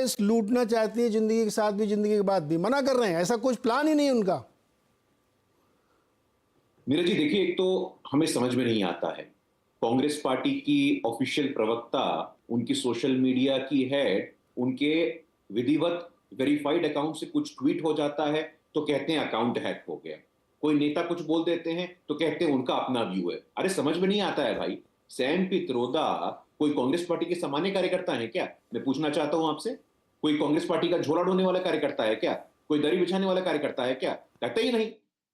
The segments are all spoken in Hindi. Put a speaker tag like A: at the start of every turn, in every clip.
A: कांग्रेस लूटना चाहती है जिंदगी के साथ भी, जिंदगी के बाद भी, मना कर रहे हैं, ऐसा कुछ प्लान ही नहीं उनका।
B: नीरज जी देखिए, एक तो हमें समझ में नहीं आता है, कांग्रेस पार्टी की ऑफिशियल प्रवक्ता, उनकी सोशल मीडिया की हेड, उनके विधिवत वेरीफाइड अकाउंट से कुछ ट्वीट हो जाता है तो कहते हैं अकाउंट हैक हो गया। कोई नेता कुछ बोल देते हैं तो कहते हैं उनका अपना व्यू है। अरे समझ में नहीं आता है भाई, सैम पित्रोदा कोई कांग्रेस पार्टी के सामान्य कार्यकर्ता है क्या? मैं पूछना चाहता हूं आपसे, कोई कांग्रेस पार्टी का झोला ढोने वाला कार्यकर्ता है क्या? कोई दरी बिछाने वाला कार्यकर्ता है क्या? कहते ही नहीं।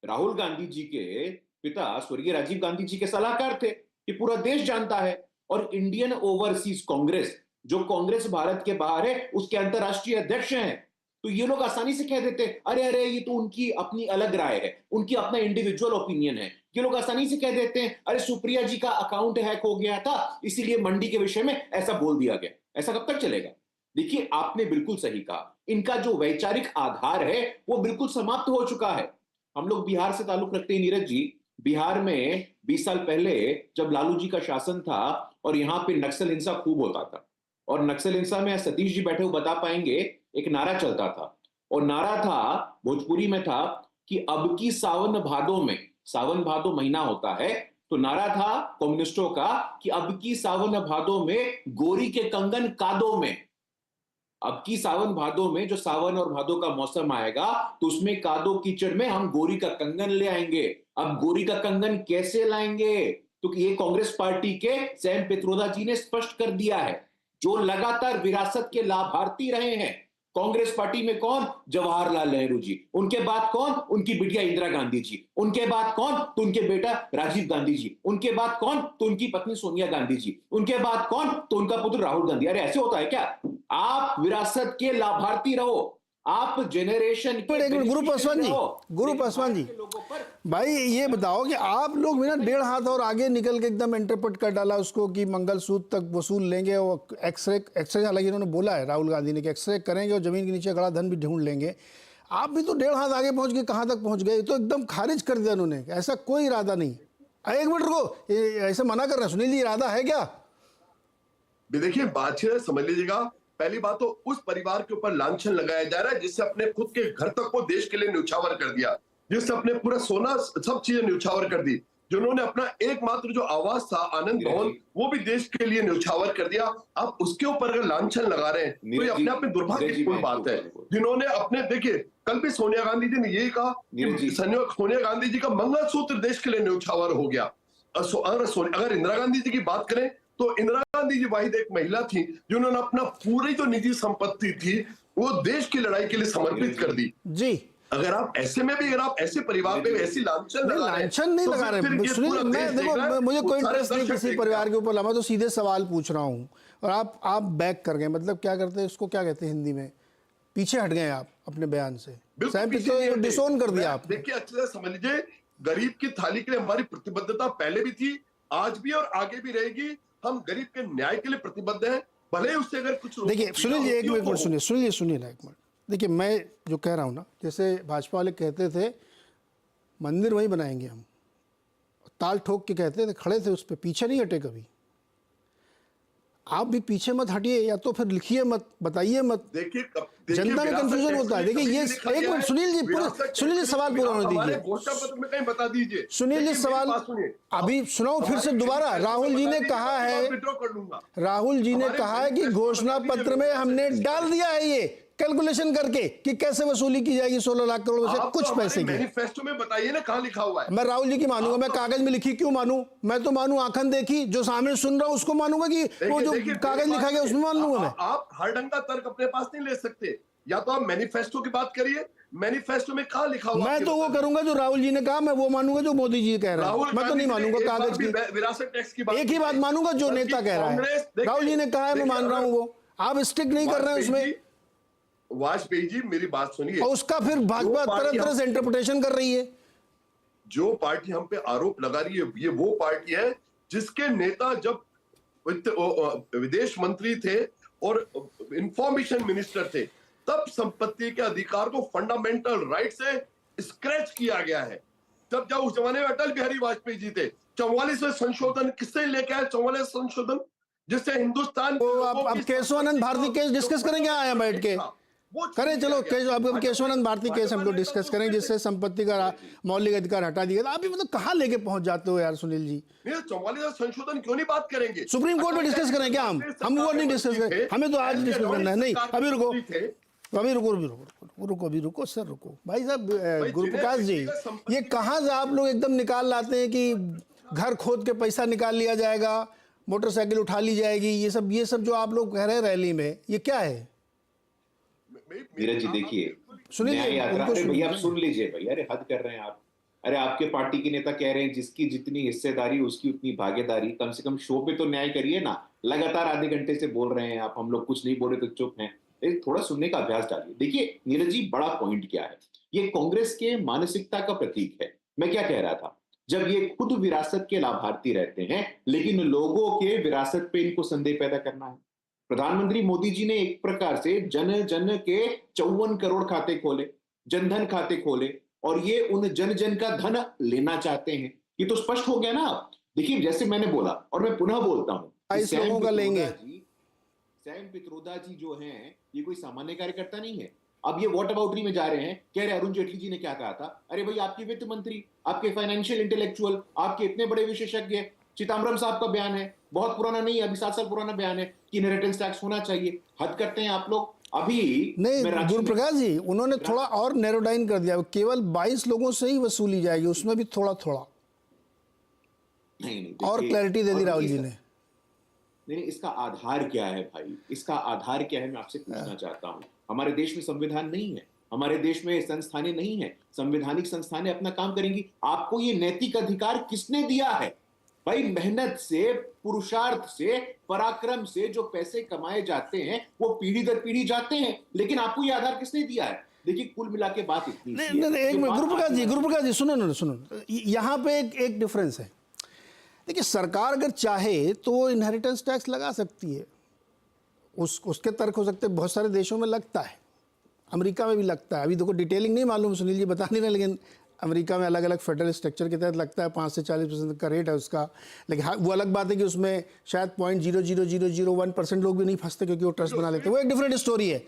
B: राहुल गांधी जी के पिता स्वर्गीय राजीव गांधी जी के सलाहकार थे, ये पूरा देश जानता है। और इंडियन ओवरसीज कांग्रेस, जो कांग्रेस भारत के बाहर है, उसके अंतरराष्ट्रीय अध्यक्ष हैं। तो ये लोग आसानी से कह देते हैं अरे अरे ये तो उनकी अपनी अलग राय है, उनकी अपना इंडिविजुअल ओपिनियन है। ये लोग आसानी से कह देते हैं अरे सुप्रिया जी का अकाउंट हैक हो गया था, इसीलिए मंडी के विषय में ऐसा बोल दिया गया। ऐसा कब तक चलेगा? देखिए, आपने बिल्कुल सही कहा, इनका जो वैचारिक आधार है वो बिल्कुल समाप्त हो चुका है। हम लोग बिहार से ताल्लुक रखते हैं नीरज जी। बिहार में 20 साल पहले जब लालू जी का शासन था और यहां पे नक्सल हिंसा खूब होता था, और नक्सल हिंसा में सतीश जी बैठे हुए बता पाएंगे, एक नारा चलता था, और नारा था, भोजपुरी में था कि अब की सावन भादो में, सावन भादो महीना होता है, तो नारा था कम्युनिस्टों का कि अब की सावन भादो में गोरी के कंगन कादो में। अब की सावन भादो में, जो सावन और भादो का मौसम आएगा, तो उसमें कादो कीचड़ में हम गोरी का कंगन ले आएंगे। अब गोरी का कंगन कैसे लाएंगे? तो ये कांग्रेस पार्टी के सैम पित्रोदा जी ने स्पष्ट कर दिया है, जो लगातार विरासत के लाभार्थी रहे हैं। कांग्रेस पार्टी में कौन? जवाहरलाल नेहरू जी। उनके बाद कौन? उनकी बिटिया इंदिरा गांधी जी। उनके बाद कौन? तो उनके बेटा राजीव गांधी जी। उनके बाद कौन? तो उनकी पत्नी सोनिया गांधी जी। उनके बाद कौन? तो उनका पुत्र राहुल गांधी। अरे ऐसे होता है क्या? आप विरासत के लाभार्थी रहो, आप जेनरेशन के।
A: गुरु पासवान जी, गुरु पासवान जी, भाई ये बताओ कि आप लोग बिना डेढ़ हाथ और आगे निकल के एकदम इंटरप्रेट कर डाला उसको कि मंगलसूत्र तक वसूल लेंगे, और एक्सरे हालांकि इन्होंने बोला है राहुल गांधी ने कि एक्सरे करेंगे और जमीन के नीचे गड़ा धन भी ढूंढ लेंगे। आप भी तो डेढ़ हाथ आगे पहुंच गए, कहाँ तक पहुंच गए? तो एकदम खारिज कर दिया उन्होंने, ऐसा कोई इरादा नहीं। एक मिनट रुको, ऐसे मना कर रहे हैं सुनील जी, इरादा है क्या?
C: देखिए बात समझ लीजिएगा, पहली बात तो उस परिवार के ऊपर लांछन लगाया जा रहा है जिससे अपने खुद के घर तक को देश के लिए न्यौछावर कर दिया, जिससे अपने पूरा सोना सब चीजें न्यौछावर कर दी, जिन्होंने अपना एकमात्र जो आवाज था आनंद भवन, वो भी देश के लिए न्यौछावर कर दिया। आप उसके ऊपर अगर लांछन लगा रहे हैं तो ये अपने आप में दुर्भाग्यपूर्ण बात है। जिन्होंने अपने, देखिए कल भी सोनिया गांधी जी ने यही कहा कि सोनिया गांधी जी का मंगलसूत्र देश के लिए न्यौछावर हो गया। अगर इंदिरा गांधी जी की बात करें तो इंदिरा गांधी जी वाहिद एक महिला थी जिन्होंने अपना पूरी जो निजी संपत्ति थी वो देश की लड़ाई के लिए समर्पित कर दी
A: जी।
C: अगर आप ऐसे में भी, अगर आप ऐसे परिवार पे ऐसी लांछन लगा रहे हैं,
A: लांछन नहीं लगा रहे सुनील, मैं देखो मुझे कोई इंटरेस्ट नहीं किसी परिवार के ऊपर, मैं तो सीधे सवाल पूछ रहा हूँ और आप बैक कर गए। मतलब क्या करते हैं इसको, क्या कहते हैं हिंदी में, पीछे हट गए आप अपने बयान से, सैम पित्रोदा को डिसोन कर दिया आप।
C: देखिए अच्छे से समझ लीजिए, गरीब की थाली के लिए हमारी प्रतिबद्धता पहले भी थी, आज भी और आगे भी रहेगी। हम गरीब के न्याय के लिए प्रतिबद्ध हैं, भले उससे अगर कुछ।
A: देखिए सुनील जी, एक मिनट सुनिए ना एक मिनट। देखिए मैं जो कह रहा हूँ ना, जैसे भाजपा वाले कहते थे मंदिर वहीं बनाएंगे हम, ताल ठोक के कहते थे, खड़े थे उस पर, पीछे नहीं हटे कभी। आप भी पीछे मत हटिए, या तो फिर लिखिए मत, बताइए मत।
C: देखिए
A: जनता में कंफ्यूजन होता है। देखिए ये एक मिनट सुनील जी सवाल पूरा होने दीजिए।
C: घोषणा पत्र में कहीं बता दीजिए
A: सुनील जी सवाल अभी सुनाओ फिर से दोबारा। राहुल जी ने कहा है, राहुल जी ने कहा है कि घोषणा पत्र में हमने डाल दिया है ये कैलकुलेशन करके कि कैसे वसूली की जाएगी 16 लाख करोड़ में से कुछ पैसे की।
C: मैनिफेस्टो में बताइए ना कहां लिखा हुआ है।
A: मैं राहुल जी की मानूंगा, मैं कागज में लिखी क्यों मानूं? मैं तो मानूं आंखन देखी, जो सामने सुन रहा हूं उसको मानूंगा कि वो जो कागज लिखा गया उसमें मान लूंगा मैं।
C: आप हर ढंग का तर्क अपने पास नहीं ले सकते, या तो आप मैनिफेस्टो की बात करिए, मैनिफेस्टो में कहां लिखा हुआ।
A: मैं तो वो करूंगा जो राहुल जी ने कहा, मैं वो मानूंगा जो मोदी जी कह रहे हैं। मैं तो नहीं मानूंगा कागज की,
C: विरासत टैक्स की बात।
A: एक ही बात मानूंगा जो नेता कह रहा है। राहुल जी ने कहा है, मैं मान रहा हूं, वो आप स्टिक नहीं कर रहे हैं उसमें।
C: वाजपेयी जी मेरी बात सुनिए,
A: और उसका फिर भाजपा तरह से इंटरप्रिटेशन कर रही है।
C: जो पार्टी हम पे आरोप लगा रही है ये वो पार्टी है जिसके नेता जब विदेश मंत्री थे और इंफॉर्मेशन मिनिस्टर थे, तब संपत्ति के अधिकार को फंडामेंटल राइट से स्क्रैच किया गया है। जब उस जमाने में अटल बिहारी वाजपेयी जी थे, 44वें संशोधन किससे लेके आए? 44वें संशोधन जिससे हिंदुस्तान
A: तो अब केशवानंद भारती केस डिस्कस करेंगे आए बैठ के करें, चलो अब केशवानंद भारती केस हम लोग डिस्कस करें जिससे संपत्ति का मौलिक अधिकार हटा दिया। आप भी मतलब कहाँ लेके पहुंच जाते हो यार सुनील जी?
C: 44 संशोधन क्यों नहीं बात करेंगे?
A: सुप्रीम कोर्ट में डिस्कस करें क्या? हम वो नहीं डिस्कस करें, हमें तो आज डिस्कस करना है। नहीं अभी रुको सर रुको भाई साहब। गुरुप्रकाश जी, ये कहाँ से आप लोग एकदम निकाल लाते हैं कि घर खोद के पैसा निकाल लिया जाएगा, मोटरसाइकिल उठा ली जाएगी, ये सब जो आप लोग कह रहे हैं रैली में, ये क्या है?
B: नीरज जी देखिए,
A: सुनिए
B: यात्रा भैया आप सुन लीजिए भैया, अरे हद कर रहे हैं आप। अरे आपके पार्टी के नेता कह रहे हैं जिसकी जितनी हिस्सेदारी उसकी उतनी भागीदारी, कम से कम शो पे तो न्याय करिए ना। लगातार आधे घंटे से बोल रहे हैं आप, हम लोग कुछ नहीं बोले तो चुप हैं। थोड़ा सुनने का अभ्यास डालिए। देखिए नीरज जी, बड़ा पॉइंट क्या है, ये कांग्रेस के मानसिकता का प्रतीक है। मैं क्या कह रहा था, जब ये खुद विरासत के लाभार्थी रहते हैं लेकिन लोगों के विरासत पे इनको संदेह पैदा करना है। प्रधानमंत्री मोदी जी ने एक प्रकार से जन जन के 54 करोड़ खाते खोले, जनधन खाते खोले, और ये उन जन जन का धन लेना चाहते हैं। ये तो स्पष्ट हो गया ना। देखिए जैसे मैंने बोला और मैं पुनः बोलता हूं,
A: लोगों का लेंगे।
B: सैम पित्रोदा जी जो हैं, ये कोई सामान्य कार्यकर्ता नहीं है। अब ये वॉट अबाउटरी में जा रहे हैं, कह रहे अरुण जेटली जी ने क्या कहा था। अरे भाई, आपके वित्त मंत्री, आपके फाइनेंशियल इंटेलेक्चुअल, आपके इतने बड़े विशेषज्ञ, चिदम्बरम साहब का बयान है, बहुत पुराना नहीं है, अभी 7 साल पुराना बयान है कि इनहेरिटेंस टैक्स होना चाहिए। हद करते हैं आप लोग। अभी
A: नहीं गुरुप्रकाश जी, उन्होंने थोड़ा और नैरो डाउन कर दिया, केवल 22 लोगों से ही वसूली जाएगी, उसमें भी थोड़ा थोड़ा
B: नहीं
A: और क्लैरिटी दे दी राहुल जी ने।
B: नहीं, इसका आधार क्या है भाई? इसका आधार क्या है, मैं आपसे पूछना चाहता हूं। हमारे देश में संविधान नहीं है, हमारे देश में संस्थानें नहीं है, संवैधानिक संस्थानें अपना काम करेंगी। आपको ये नैतिक अधिकार किसने दिया है भाई? मेहनत से, पुरुषार्थ से, पराक्रम से जो पैसे कमाए जाते हैं वो पीढ़ी दर पीढ़ी जाते हैं, लेकिन आपको ये आधार किसने दिया है? देखिए कुल मिला के बात इतनी
A: नहीं एक मिनट गुरुप्रकाश जी सुनो, यहाँ पे एक डिफरेंस है। देखिए सरकार अगर चाहे तो इनहेरिटेंस टैक्स लगा सकती है, उसके तर्क हो सकते हैं, बहुत सारे देशों में लगता है, अमेरिका में भी लगता है। अभी देखो डिटेलिंग नहीं मालूम, सुनील जी बता नहीं रहे, लेकिन अमेरिका में अलग अलग फेडरल स्ट्रक्चर के तहत लगता है, 5 से 40% का रेट है उसका। लेकिन हाँ, वो अलग बात है कि उसमें शायद 0.00001% लोग भी नहीं फंसते क्योंकि वो ट्रस्ट बना लेते हैं, वो एक डिफरेंट स्टोरी है।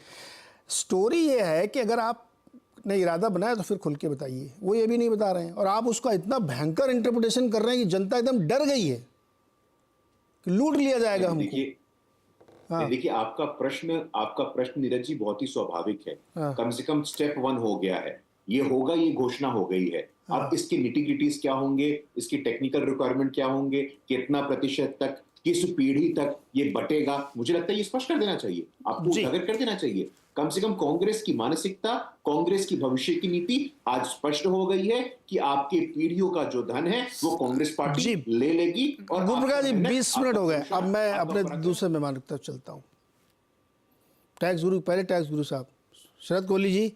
A: स्टोरी ये है कि अगर आपने इरादा बनाया तो फिर खुल के बताइए, वो ये भी नहीं बता रहे हैं, और आप उसका इतना भयंकर इंटरप्रिटेशन कर रहे हैं कि जनता एकदम डर गई है कि लूट लिया जाएगा हमको।
B: हाँ। देखिए आपका प्रश्न नीरज जी बहुत ही स्वाभाविक है। हाँ। कम से कम स्टेप 1 हो गया है, ये होगा, ये घोषणा हो गई है। हाँ। अब इसके निटी-ग्रिटीज क्या होंगे, इसकी टेक्निकल रिक्वायरमेंट क्या होंगे, कितना प्रतिशत तक, किस पीढ़ी तक ये बटेगा, मुझे लगता है ये स्पष्ट कर देना चाहिए, आपको उजागर कर देना चाहिए। कम से कम कांग्रेस की मानसिकता, कांग्रेस की भविष्य की नीति आज स्पष्ट हो गई है कि आपके पीढ़ियों का जो धन है वो कांग्रेस पार्टी ले लेगी। और
A: गुरुप्रकाश जी 20 मिनट हो गए, अब मैं अपने दूसरे मेहमान की तरफ चलता हूँ। टैक्स गुरु, पहले टैक्स गुरु साहब शरद कोहली जी,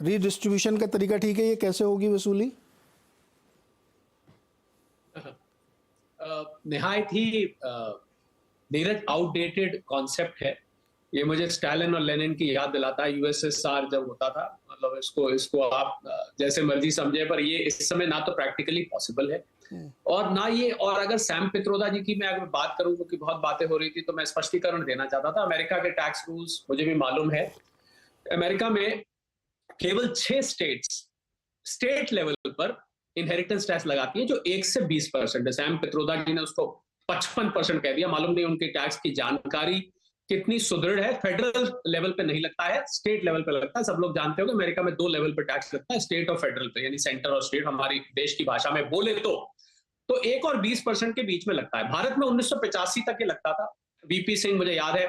A: रीडिस्ट्रीब्यूशन का तरीका ठीक है, ये कैसे होगी वसूली?
D: निहायत ही नीरज आउटडेटेड कॉन्सेप्ट है ये। मुझे स्टालिन और लेनिन की याद दिलाता है, यूएसएसआर जब होता था। मतलब इसको आप जैसे मर्जी समझे, पर ये इस समय ना तो प्रैक्टिकली पॉसिबल है और ना ये। और अगर सैम पित्रोदा जी की मैं अगर बात करूं, क्योंकि बहुत बातें हो रही थी, तो मैं स्पष्टीकरण देना चाहता था। अमेरिका के टैक्स रूल्स मुझे भी मालूम है। अमेरिका में केवल 6 स्टेट्स स्टेट लेवल पर इनहेरिटेंस टैक्स लगाती है, जो 1 से 20% है। सैम पित्रोदा जी ने उसको 55% कह दिया। मालूम नहीं उनकी टैक्स की जानकारी कितनी सुदृढ़ है। फेडरल लेवल पे नहीं लगता है, स्टेट लेवल पे लगता है। सब लोग जानते हो कि अमेरिका में 2 लेवल पे टैक्स लगता है, स्टेट और फेडरल पे, यानी सेंटर और स्टेट। हमारी देश की भाषा में बोले तो 1 और 20% के बीच में लगता है। भारत में 1985 तक ये लगता था। वीपी सिंह, मुझे याद है,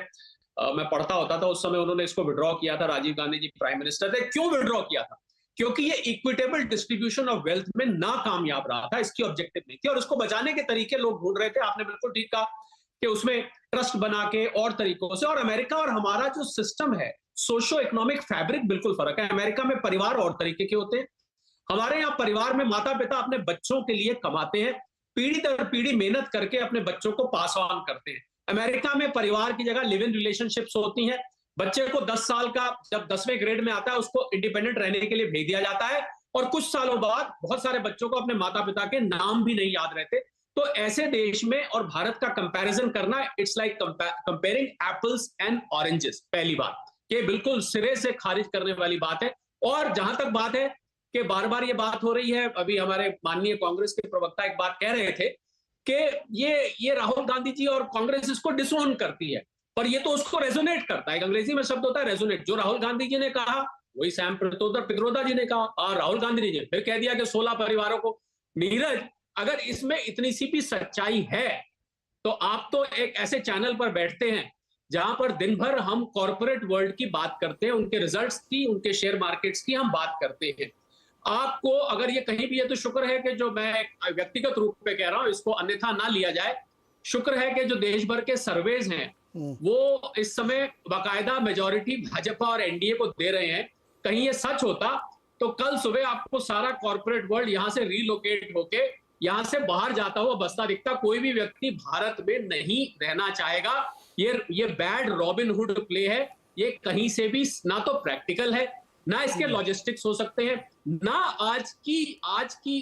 D: मैं पढ़ता होता था उस समय, उन्होंने इसको विड्रॉ किया था। राजीव गांधी जी प्राइम मिनिस्टर थे। क्यों विड्रॉ किया था? क्योंकि ये इक्विटेबल डिस्ट्रीब्यूशन ऑफ वेल्थ में नाकामयाब रहा था, इसकी ऑब्जेक्टिव नहीं थी, और उसको बचाने के तरीके लोग ढूंढ रहे थे। आपने बिल्कुल ठीक कहा कि उसमें ट्रस्ट बना के और तरीकों से। और अमेरिका और हमारा जो सिस्टम है, सोशो इकोनॉमिक फैब्रिक बिल्कुल फर्क है। अमेरिका में परिवार और तरीके के होते हैं, हमारे यहाँ परिवार में माता पिता अपने बच्चों के लिए कमाते हैं, पीढ़ी दर पीढ़ी मेहनत करके अपने बच्चों को पास ऑन करते हैं। अमेरिका में परिवार की जगह लिव इन रिलेशनशिप्स होती हैं। बच्चे को 10 साल का जब 10वें ग्रेड में आता है, उसको इंडिपेंडेंट रहने के लिए भेज दिया जाता है, और कुछ सालों बाद बहुत सारे बच्चों को अपने माता पिता के नाम भी नहीं याद रहते। तो ऐसे देश में और भारत का कंपैरिजन करना, it's like comparing apples and oranges. पहली बात कि बिल्कुल सिरे से खारिज करने वाली बात है। और जहां तक बात है कि बार बार ये बात हो रही है, अभी हमारे माननीय कांग्रेस के प्रवक्ता एक बात कह रहे थे कि ये राहुल गांधी जी और कांग्रेस इसको डिसोन करती है, पर ये तो उसको रेजोनेट करता है। एक अंग्रेजी में शब्द होता है रेजोनेट। जो राहुल गांधी जी ने कहा वही सैम पित्रोदा जी ने कहा, और राहुल गांधी जी ने फिर कह दिया कि 16 परिवारों को। नीरज, अगर इसमें इतनी सी भी सच्चाई है तो आप तो एक ऐसे चैनल पर बैठते हैं जहां पर दिन भर हम कॉर्पोरेट वर्ल्ड की बात करते हैं, उनके रिजल्ट्स की, उनके शेयर मार्केट्स की हम बात करते हैं। आपको अगर ये कहीं भी है तो शुक्र है कि, जो मैं व्यक्तिगत रूप पे कह रहा हूं, इसको अन्यथा ना लिया जाए, शुक्र है कि जो देश भर के सर्वेज हैं वो इस समय बाकायदा मेजॉरिटी भाजपा और एनडीए को दे रहे हैं। कहीं ये सच होता तो कल सुबह आपको सारा कॉर्पोरेट वर्ल्ड यहां से रीलोकेट होके यहां से बाहर जाता हुआ बसता दिखता। कोई भी व्यक्ति भारत में नहीं रहना चाहेगा। ये बैड रॉबिनहुड प्ले है। ये कहीं से भी ना तो प्रैक्टिकल है, ना इसके लॉजिस्टिक्स हो सकते हैं, ना आज की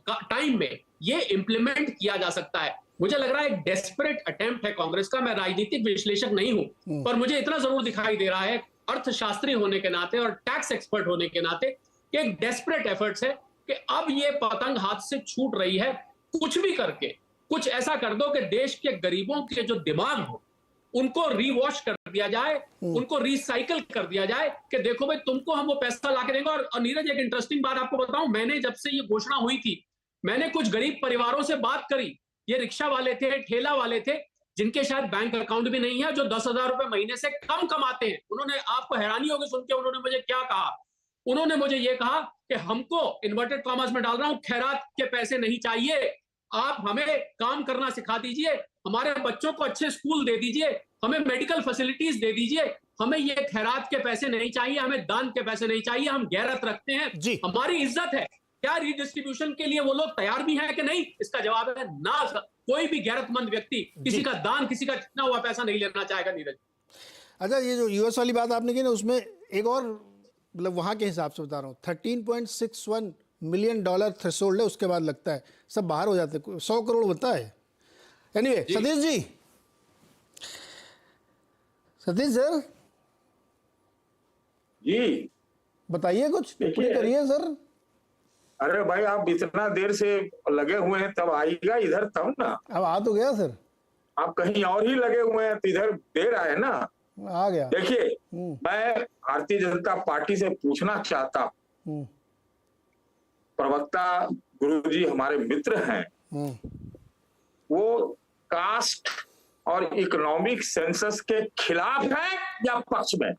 D: टाइम में ये इंप्लीमेंट किया जा सकता है। मुझे लग रहा है एक डेस्परेट अटेम्प्ट है कांग्रेस का। मैं राजनीतिक विश्लेषक नहीं हूं, पर मुझे इतना जरूर दिखाई दे रहा है अर्थशास्त्री होने के नाते और टैक्स एक्सपर्ट होने के नाते कि एक डेस्परेट एफर्ट्स है कि अब ये पतंग हाथ से छूट रही है। कुछ भी करके कुछ ऐसा कर दो कि देश के गरीबों के जो दिमाग हो उनको रीवॉश कर दिया जाए, उनको रिसाइकल कर दिया जाए कि देखो भाई तुमको हम वो पैसा लाके देंगे। और नीरज, एक इंटरेस्टिंग बात आपको बताऊं, मैंने जब से ये घोषणा हुई थी, मैंने कुछ गरीब परिवारों से बात करी। ये रिक्शा वाले थे, ठेला वाले थे, जिनके शायद बैंक अकाउंट भी नहीं है, जो 10,000 रुपए महीने से कम कमाते हैं। उन्होंने, आपको हैरानी होगी सुन के, उन्होंने मुझे क्या कहा। उन्होंने मुझे ये कहा कि हमको, इन्वर्टेड कॉमर्स में डाल रहा हूं, खैरात के पैसे नहीं चाहिए, आप हमें काम करना सिखा दीजिए, हमारे बच्चों को अच्छे स्कूल दे दीजिए, हमें मेडिकल फैसिलिटीज दे दीजिए, हमें ये खैरात के पैसे नहीं चाहिए, हमें दान के पैसे नहीं चाहिए, हम गैरत रखते हैं, हमारी इज्जत है। क्या रिडिस्ट्रीब्यूशन के लिए वो लोग तैयार भी हैं कि नहीं? इसका जवाब है ना। कोई भी गैरतमंद व्यक्ति किसी का दान, किसी का जितना हुआ पैसा नहीं लेना चाहेगा। नीरज,
A: अच्छा, ये जो यूएस वाली बात आपने की ना, उसमें एक और, मतलब वहां के हिसाब से बता रहा हूँ, $13.61 मिलियन थ्रेशोल्ड है, उसके बाद लगता है सब बाहर हो जाते हैं, 100 करोड़ बनता है। एनीवे, सतीश जी, सतीश सर
E: जी
A: बताइए, कुछ टिप्पणी करिए सर।
E: अरे भाई, आप इतना देर से लगे हुए हैं, तब आएगा इधर तब ना।
A: अब आ तो गया सर।
E: आप कहीं और ही लगे हुए हैं तो इधर देर आए ना।
A: आ गया।
E: देखिए, मैं भारतीय जनता पार्टी से पूछना चाहता हूं, प्रवक्ता गुरुजी हमारे मित्र हैं, वो कास्ट और इकोनॉमिक सेंसस के खिलाफ है या पक्ष में?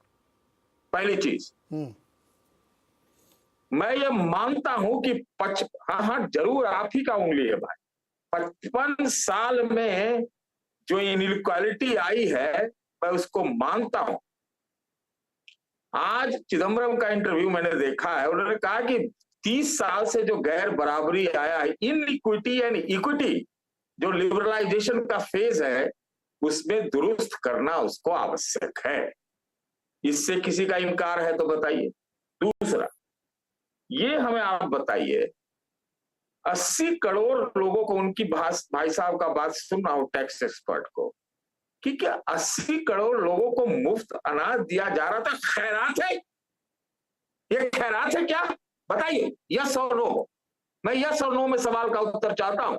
E: पहली चीज, मैं ये मानता हूं कि हाँ जरूर आप ही का उंगली है भाई। 55 साल में जो इनइक्वालिटी आई है, मैं उसको मानता हूं। आज चिदम्बरम का इंटरव्यू मैंने देखा है, उन्होंने कहा कि 30 साल से जो गैर बराबरी आया है, इनइक्विटी एंड इक्विटी, जो लिबरलाइजेशन का फेज है, उसमें दुरुस्त करना उसको आवश्यक है। इससे किसी का इनकार है तो बताइए। दूसरा, ये हमें आप बताइए, 80 करोड़ लोगों को, उनकी भाई साहब का बात सुन रहा हूं टैक्स एक्सपर्ट को, कि क्या 80 करोड़ लोगों को मुफ्त अनाज दिया जा रहा था? खैरात है? ये खैरात है क्या? बताइए, यस और नो। मैं यस और नो में सवाल का उत्तर चाहता हूं।